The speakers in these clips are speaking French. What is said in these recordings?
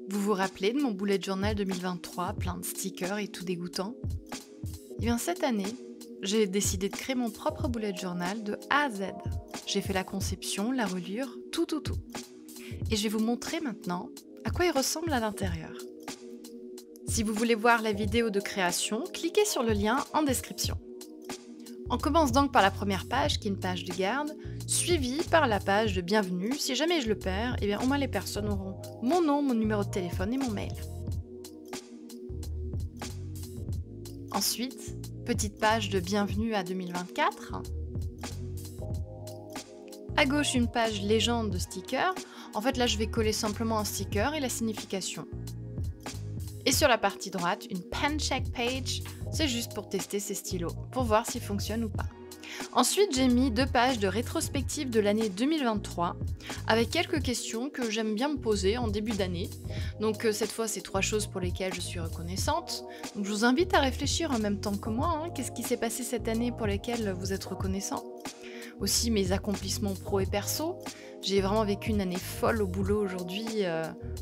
Vous vous rappelez de mon bullet journal 2023, plein de stickers et tout dégoûtant? Eh bien cette année, j'ai décidé de créer mon propre bullet journal de A à Z. J'ai fait la conception, la reliure, tout. Et je vais vous montrer maintenant à quoi il ressemble à l'intérieur. Si vous voulez voir la vidéo de création, cliquez sur le lien en description. On commence donc par la première page, qui est une page de garde, suivie par la page de bienvenue. Si jamais je le perds, eh bien au moins les personnes auront mon nom, mon numéro de téléphone et mon mail. Ensuite, petite page de bienvenue à 2024. À gauche, une page légende de stickers. En fait, là, je vais coller simplement un sticker et la signification. Et sur la partie droite, une pen check page. C'est juste pour tester ces stylos, pour voir s'ils fonctionnent ou pas. Ensuite, j'ai mis 2 pages de rétrospective de l'année 2023 avec quelques questions que j'aime bien me poser en début d'année. Donc cette fois, c'est 3 choses pour lesquelles je suis reconnaissante. Donc je vous invite à réfléchir en même temps que moi. Qu'est-ce qui s'est passé cette année pour lesquelles vous êtes reconnaissant? Aussi mes accomplissements pro et perso. J'ai vraiment vécu une année folle au boulot aujourd'hui,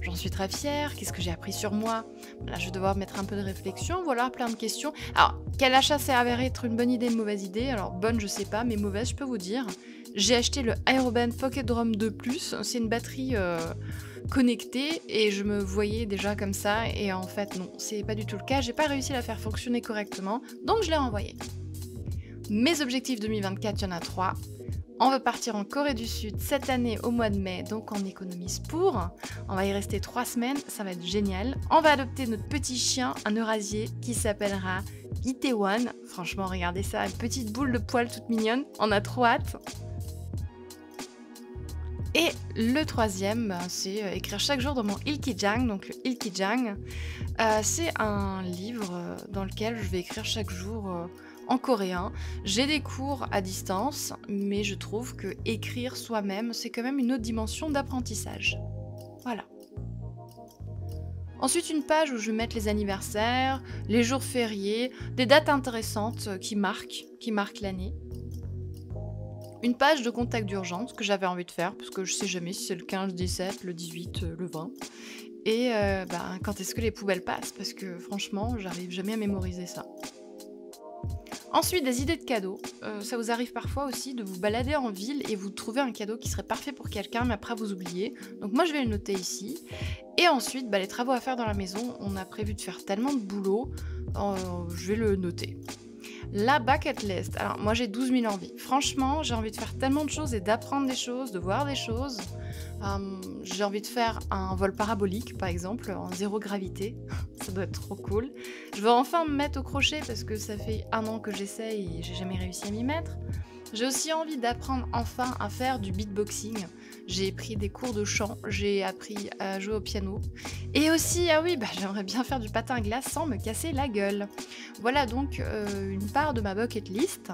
j'en suis très fière. Qu'est-ce que j'ai appris sur moi? Là, je vais devoir mettre un peu de réflexion, voilà, plein de questions. Alors, quel achat s'est avéré être une bonne idée, une mauvaise idée? Alors, bonne, je sais pas, mais mauvaise, je peux vous dire. J'ai acheté le Aeroband Pocket Drum 2 Plus. C'est une batterie connectée et je me voyais déjà comme ça. Et en fait, non, c'est pas du tout le cas. J'ai pas réussi à la faire fonctionner correctement, donc je l'ai renvoyée. Mes objectifs 2024, il y en a 3. On veut partir en Corée du Sud cette année au mois de mai, donc on économise pour. On va y rester 3 semaines, ça va être génial. On va adopter notre petit chien, un Eurasier, qui s'appellera Itaewon. Franchement, regardez ça, une petite boule de poils toute mignonne, on a trop hâte. Et le troisième, c'est écrire chaque jour dans mon Ilkijang. Donc le Ilkijang, c'est un livre dans lequel je vais écrire chaque jour en coréen. J'ai des cours à distance, mais je trouve que écrire soi-même, c'est quand même une autre dimension d'apprentissage. Voilà. Ensuite, une page où je vais mettre les anniversaires, les jours fériés, des dates intéressantes qui marquent l'année. Une page de contact d'urgence que j'avais envie de faire, parce que je sais jamais si c'est le 15, le 17, le 18, le 20. Et quand est-ce que les poubelles passent, parce que franchement, j'arrive jamais à mémoriser ça. Ensuite, des idées de cadeaux. Ça vous arrive parfois aussi de vous balader en ville et vous trouver un cadeau qui serait parfait pour quelqu'un, mais après vous oubliez. Donc moi, je vais le noter ici. Et ensuite, les travaux à faire dans la maison. On a prévu de faire tellement de boulot, je vais le noter. La bucket list. Alors moi j'ai 12 000 envies. Franchement, j'ai envie de faire tellement de choses et d'apprendre des choses, de voir des choses. J'ai envie de faire un vol parabolique par exemple, en zéro gravité. Ça doit être trop cool. Je veux enfin me mettre au crochet parce que ça fait 1 an que j'essaye et j'ai jamais réussi à m'y mettre. J'ai aussi envie d'apprendre enfin à faire du beatboxing. J'ai pris des cours de chant, j'ai appris à jouer au piano. Et aussi, j'aimerais bien faire du patin à glace sans me casser la gueule. Voilà donc une part de ma bucket list.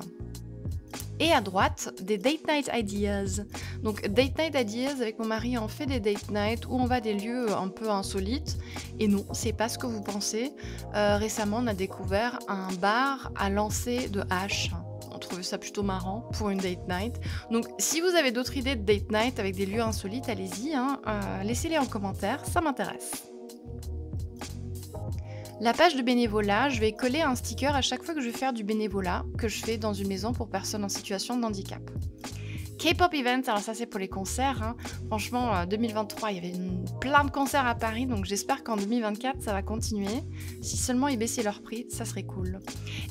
Et à droite, des date night ideas. Donc date night ideas, avec mon mari, on fait des date night où on va à des lieux un peu insolites. Et non, c'est pas ce que vous pensez. Récemment, on a découvert un bar à lancer de haches. On trouvait ça plutôt marrant pour une date night. Donc si vous avez d'autres idées de date night avec des lieux insolites, allez-y, laissez-les en commentaire, ça m'intéresse. La page de bénévolat, je vais coller un sticker à chaque fois que je vais faire du bénévolat que je fais dans une maison pour personnes en situation de handicap. K-pop event, alors ça c'est pour les concerts. Franchement, 2023, il y avait plein de concerts à Paris, donc j'espère qu'en 2024, ça va continuer. Si seulement ils baissaient leur prix, ça serait cool.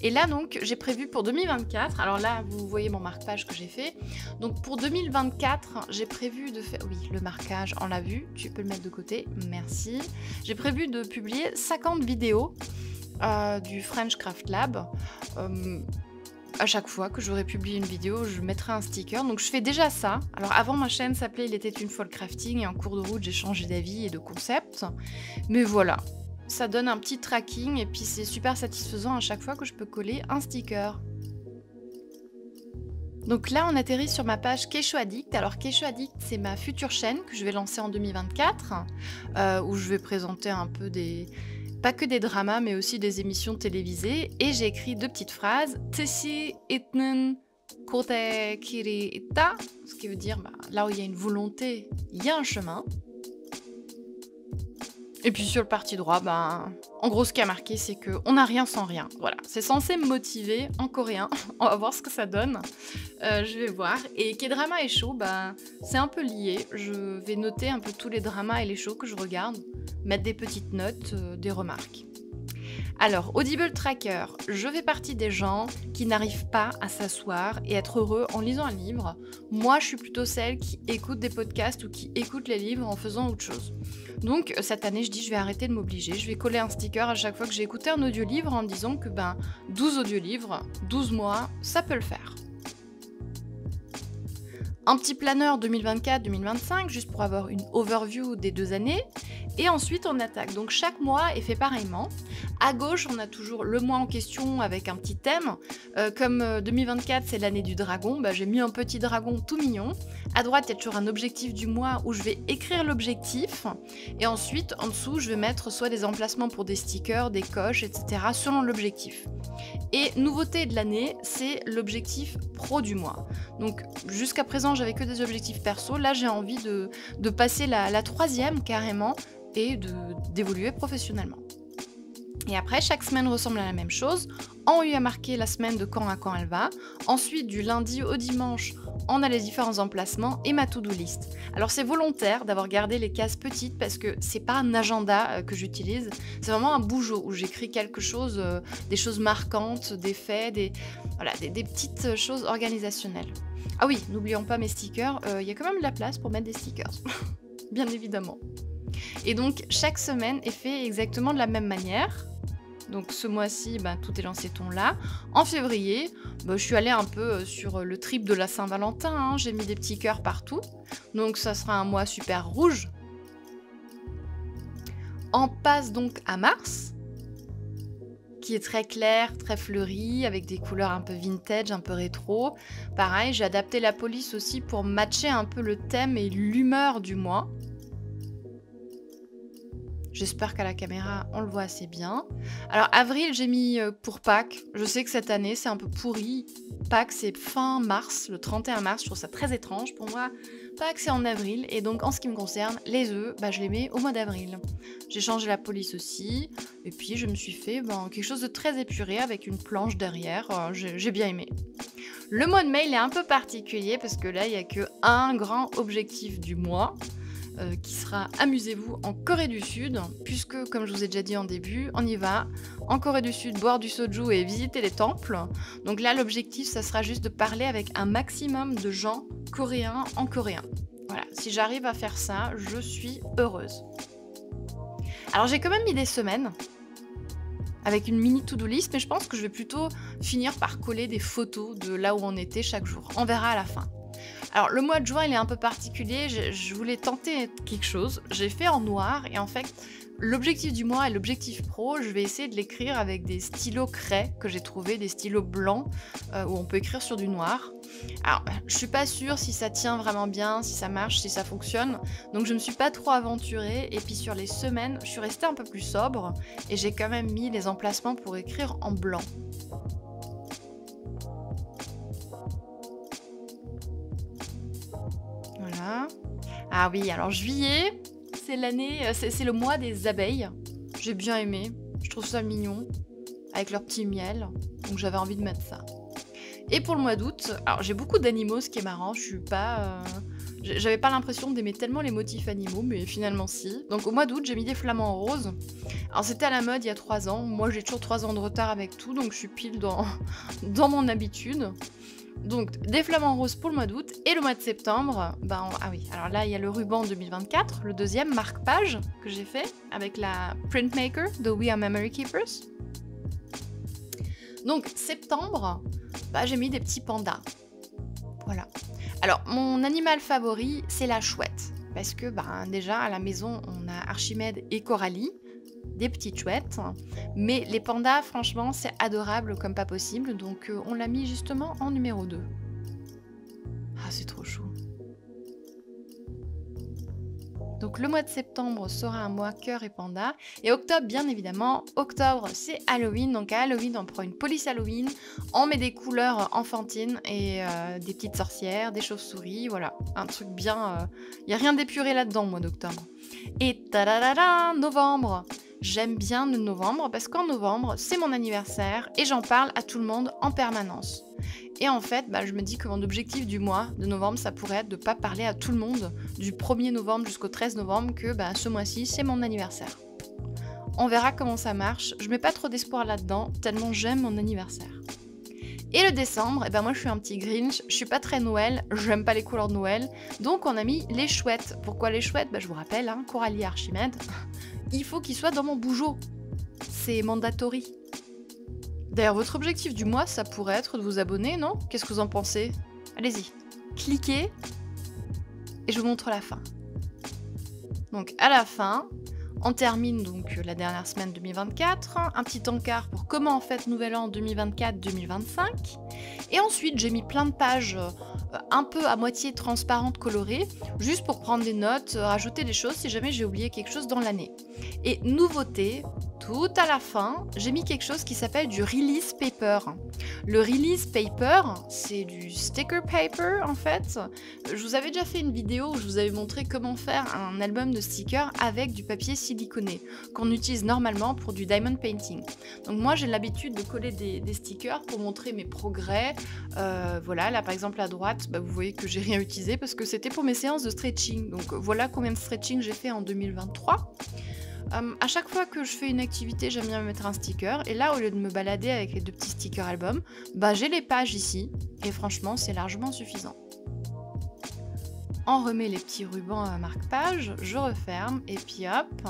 Et là donc, j'ai prévu pour 2024, alors là, vous voyez mon marque-page que j'ai fait. Donc pour 2024, j'ai prévu de faire... Oui, le marquage, on l'a vu, tu peux le mettre de côté, merci. J'ai prévu de publier 50 vidéos du French Craft Lab. À chaque fois que j'aurai publié une vidéo, je mettrai un sticker. Donc je fais déjà ça. Alors avant, ma chaîne s'appelait Il était une fois le crafting et en cours de route, j'ai changé d'avis et de concept. Mais voilà, ça donne un petit tracking et puis c'est super satisfaisant à chaque fois que je peux coller un sticker. Donc là, on atterrit sur ma page Keisho Addict. Alors Keisho Addict, c'est ma future chaîne que je vais lancer en 2024, où je vais présenter un peu pas que des dramas, mais aussi des émissions télévisées. Et j'ai écrit 2 petites phrases. Tesi itnen kote kiri ita, ce qui veut dire là où il y a une volonté, il y a un chemin. Et puis sur le parti droit, ben, en gros, ce qui a marqué, c'est qu'on n'a rien sans rien. Voilà, c'est censé me motiver en coréen. On va voir ce que ça donne. Je vais voir. Et K-drama et show, ben, c'est un peu lié. Je vais noter un peu tous les dramas et les shows que je regarde, mettre des petites notes, des remarques. Alors, Audible Tracker, je fais partie des gens qui n'arrivent pas à s'asseoir et être heureux en lisant un livre. Moi, je suis plutôt celle qui écoute des podcasts ou qui écoute les livres en faisant autre chose. Donc, cette année, je dis, je vais arrêter de m'obliger. Je vais coller un sticker à chaque fois que j'ai écouté un audiolivre en me disant que 12 audiolivres, 12 mois, ça peut le faire. Un petit planeur 2024-2025, juste pour avoir une overview des 2 années. Et ensuite, on attaque. Donc, chaque mois est fait pareillement. À gauche, on a toujours le mois en question avec un petit thème. Comme 2024, c'est l'année du dragon, j'ai mis un petit dragon tout mignon. À droite, il y a toujours un objectif du mois où je vais écrire l'objectif. Et ensuite, en dessous, je vais mettre soit des emplacements pour des stickers, des coches, etc. selon l'objectif. Et nouveauté de l'année, c'est l'objectif pro du mois. Donc jusqu'à présent, j'avais que des objectifs perso. Là, j'ai envie de passer la troisième carrément et d'évoluer professionnellement. Et après, chaque semaine ressemble à la même chose. En haut, il y a marqué la semaine de quand à quand elle va. Ensuite, du lundi au dimanche, on a les différents emplacements et ma to-do list. Alors c'est volontaire d'avoir gardé les cases petites parce que c'est pas un agenda que j'utilise. C'est vraiment un bougeot où j'écris quelque chose, des choses marquantes, des faits, des petites choses organisationnelles. Ah oui, n'oublions pas mes stickers. Il y a quand même de la place pour mettre des stickers. Bien évidemment. Et donc, chaque semaine est fait exactement de la même manière. Donc ce mois-ci, tout est dans ces tons-là. En février, je suis allée un peu sur le trip de la Saint-Valentin. Hein. J'ai mis des petits cœurs partout. Donc ça sera un mois super rouge. On passe donc à mars, qui est très clair, très fleuri, avec des couleurs un peu vintage, un peu rétro. Pareil, j'ai adapté la police aussi pour matcher un peu le thème et l'humeur du mois. J'espère qu'à la caméra, on le voit assez bien. Alors, avril, j'ai mis pour Pâques. Je sais que cette année, c'est un peu pourri. Pâques, c'est fin mars, le 31 mars. Je trouve ça très étrange. Pour moi, Pâques, c'est en avril. Et donc, en ce qui me concerne, les œufs, je les mets au mois d'avril. J'ai changé la police aussi. Et puis, je me suis fait quelque chose de très épuré avec une planche derrière. J'ai bien aimé. Le mois de mai, il est un peu particulier parce que là, il n'y a qu'un grand objectif du mois. Qui sera amusez-vous en Corée du Sud, puisque comme je vous ai déjà dit en début, on y va en Corée du Sud boire du soju et visiter les temples. Donc là l'objectif ça sera juste de parler avec un maximum de gens coréens en coréen. Voilà, si j'arrive à faire ça, je suis heureuse. Alors j'ai quand même mis des semaines avec une mini to-do list, mais je pense que je vais plutôt finir par coller des photos de là où on était chaque jour. On verra à la fin. Alors le mois de juin il est un peu particulier, je voulais tenter quelque chose, j'ai fait en noir et en fait l'objectif du mois et l'objectif pro, je vais essayer de l'écrire avec des stylos craie que j'ai trouvé, des stylos blancs où on peut écrire sur du noir. Alors je suis pas sûre si ça tient vraiment bien, si ça marche, si ça fonctionne, donc je me suis pas trop aventurée et puis sur les semaines je suis restée un peu plus sobre et j'ai quand même mis les emplacements pour écrire en blanc. Voilà. Ah oui, alors juillet, c'est l'année, c'est le mois des abeilles. J'ai bien aimé, je trouve ça mignon, avec leur petit miel, donc j'avais envie de mettre ça. Et pour le mois d'août, alors j'ai beaucoup d'animaux, ce qui est marrant, je suis pas... J'avais pas l'impression d'aimer tellement les motifs animaux, mais finalement si. Donc au mois d'août, j'ai mis des flamants roses. Alors c'était à la mode il y a 3 ans, moi j'ai toujours 3 ans de retard avec tout, donc je suis pile dans mon habitude. Donc des flamants roses pour le mois d'août et le mois de septembre, ah oui, alors là il y a le ruban 2024, le deuxième marque-page que j'ai fait avec la printmaker de We Are Memory Keepers. Donc septembre, j'ai mis des petits pandas. Voilà. Alors mon animal favori c'est la chouette parce que déjà à la maison on a Archimède et Coralie. Des petites chouettes, mais les pandas franchement c'est adorable comme pas possible, donc on l'a mis justement en numéro 2. Ah c'est trop chou. Donc le mois de septembre sera un mois cœur et panda. Et octobre, bien évidemment, octobre c'est Halloween. Donc à Halloween, on prend une police Halloween, on met des couleurs enfantines et des petites sorcières, des chauves-souris, voilà. Un truc bien... Il n'y a rien d'épuré là-dedans, le mois d'octobre. Et tadadada, novembre. J'aime bien le novembre parce qu'en novembre, c'est mon anniversaire et j'en parle à tout le monde en permanence. Et en fait, je me dis que mon objectif du mois de novembre, ça pourrait être de ne pas parler à tout le monde du 1er novembre jusqu'au 13 novembre que ce mois-ci, c'est mon anniversaire. On verra comment ça marche. Je mets pas trop d'espoir là-dedans, tellement j'aime mon anniversaire. Et le décembre, moi je suis un petit Grinch, je suis pas très Noël, j'aime pas les couleurs de Noël, donc on a mis les chouettes. Pourquoi les chouettes? Je vous rappelle, Coralie et Archimède, il faut qu'ils soient dans mon bougeot. C'est mandatory. D'ailleurs, votre objectif du mois, ça pourrait être de vous abonner, non? Qu'est-ce que vous en pensez? Allez-y, cliquez et je vous montre la fin. Donc à la fin, on termine donc la dernière semaine 2024, un petit encart pour comment on fête Nouvel An 2024-2025. Et ensuite, j'ai mis plein de pages un peu à moitié transparentes, colorées, juste pour prendre des notes, rajouter des choses si jamais j'ai oublié quelque chose dans l'année. Et nouveauté, tout à la fin, j'ai mis quelque chose qui s'appelle du release paper. Le release paper, c'est du sticker paper en fait. Je vous avais déjà fait une vidéo où je vous avais montré comment faire un album de stickers avec du papier siliconé, qu'on utilise normalement pour du diamond painting. Donc moi j'ai l'habitude de coller des stickers pour montrer mes progrès. Voilà, là par exemple à droite, vous voyez que j'ai rien utilisé parce que c'était pour mes séances de stretching. Donc voilà combien de stretching j'ai fait en 2023. À chaque fois que je fais une activité, j'aime bien me mettre un sticker. Et là, au lieu de me balader avec les 2 petits stickers albums, j'ai les pages ici. Et franchement, c'est largement suffisant. On remet les petits rubans à marque-page, je referme et puis hop.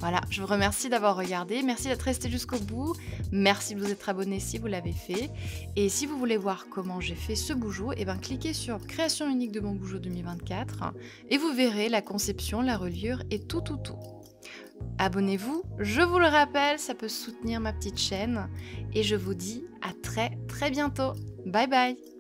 Voilà, je vous remercie d'avoir regardé. Merci d'être resté jusqu'au bout. Merci de vous être abonné si vous l'avez fait. Et si vous voulez voir comment j'ai fait ce bougeot, cliquez sur création unique de mon bougeot 2024 et vous verrez la conception, la reliure et tout. Abonnez-vous, je vous le rappelle, ça peut soutenir ma petite chaîne et je vous dis à très bientôt. Bye bye.